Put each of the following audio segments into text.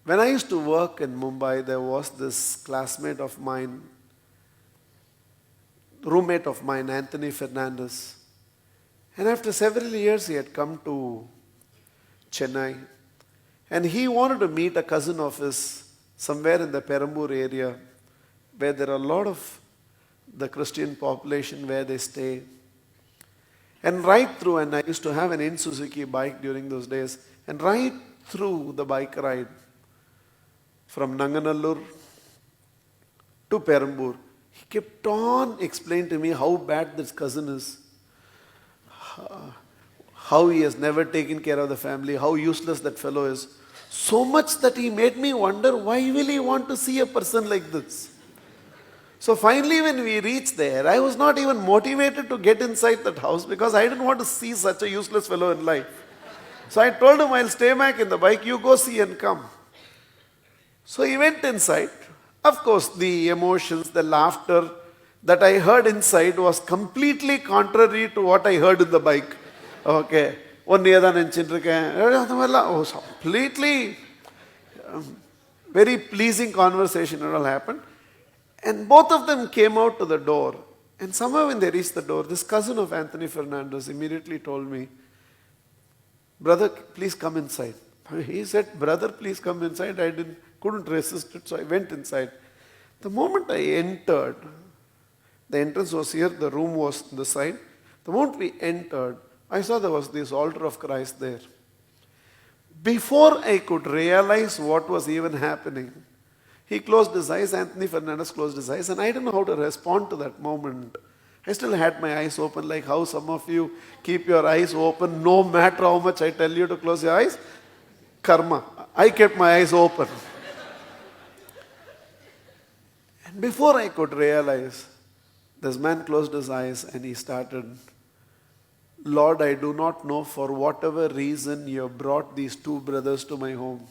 When I used to work in Mumbai, there was this classmate of mine, roommate of mine, Anthony Fernandez. And after several years, he had come to Chennai. And he wanted to meet a cousin of his somewhere in the Perambur area, where there are a lot of the Christian population where they stay. And right through, and I used to have an in Suzuki bike during those days, and right through the bike ride from Nanganallur to Perambur, he kept on explaining to me how bad this cousin is, how he has never taken care of the family, how useless that fellow is. So much that he made me wonder, why will he want to see a person like this? So finally when we reached there, I was not even motivated to get inside that house because I didn't want to see such a useless fellow in life. So I told him, I'll stay back in the bike, you go see and come. So he went inside. Of course, the emotions, the laughter that I heard inside was completely contrary to what I heard in the bike. Okay. Was completely very pleasing conversation and all happened. And both of them came out to the door. And somehow when they reached the door, this cousin of Anthony Fernandez immediately told me, brother, please come inside. He said, brother, please come inside. I couldn't resist it, so I went inside. The moment I entered, the entrance was here, the room was on the side. The moment we entered, I saw there was this altar of Christ there. Before I could realize what was even happening, he closed his eyes, Anthony Fernandez closed his eyes, and I didn't know how to respond to that moment. I still had my eyes open, like how some of you keep your eyes open no matter how much I tell you to close your eyes. Karma. I kept my eyes open. And before I could realize, this man closed his eyes and he started, Lord, I do not know for whatever reason you have brought these two brothers to my home.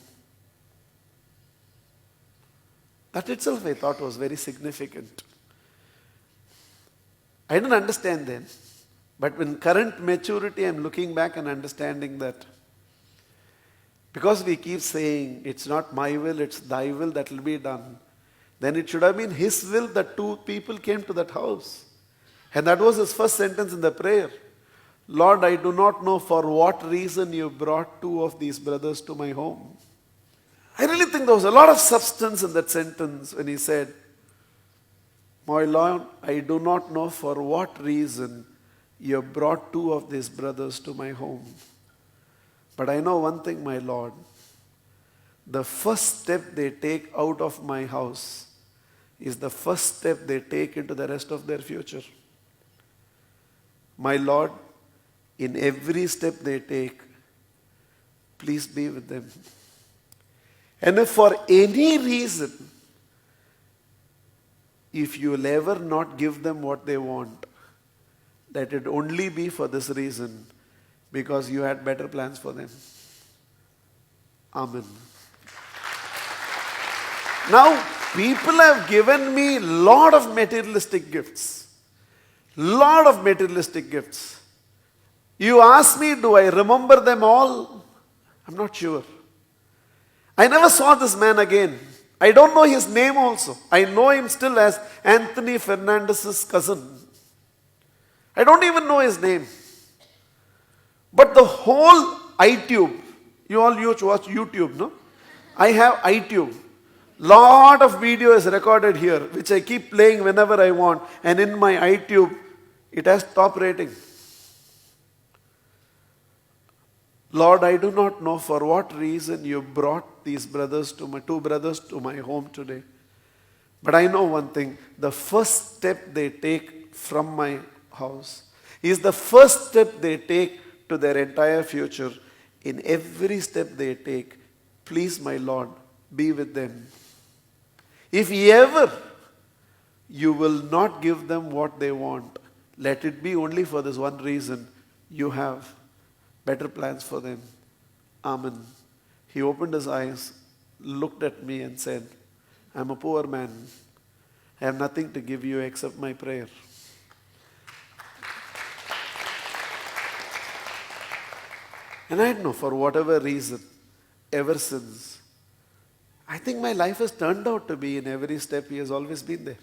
That itself I thought was very significant. I didn't understand then. But with current maturity, I'm looking back and understanding that. Because we keep saying, it's not my will, it's thy will that will be done. Then it should have been his will that two people came to that house. And that was his first sentence in the prayer. Lord, I do not know for what reason you brought two of these brothers to my home. I really think there was a lot of substance in that sentence when he said, my Lord, I do not know for what reason you have brought two of these brothers to my home. But I know one thing, my Lord. The first step they take out of my house is the first step they take into the rest of their future. My Lord, in every step they take, please be with them. And if for any reason, if you will ever not give them what they want, let it only be for this reason, because you had better plans for them. Amen. Now, people have given me a lot of materialistic gifts. Lot of materialistic gifts. You ask me, do I remember them all? I'm not sure. I never saw this man again. I don't know his name also. I know him still as Anthony Fernandez's cousin. I don't even know his name. But the whole iTube, you all used to watch YouTube, no? I have iTube. Lot of video is recorded here, which I keep playing whenever I want. And in my iTube, it has top rating. Lord, I do not know for what reason you brought these brothers to my two brothers to my home today. But I know one thing, the first step they take from my house is the first step they take to their entire future. In every step they take, please my Lord, be with them. If ever you will not give them what they want, let it be only for this one reason, you have better plans for them. Amen. He opened his eyes, looked at me and said, I'm a poor man. I have nothing to give you except my prayer. And I don't know, for whatever reason, ever since, I think my life has turned out to be in every step he has always been there.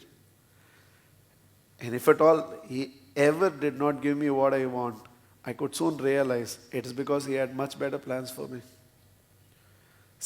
And if at all he ever did not give me what I want, I could soon realize it is because he had much better plans for me.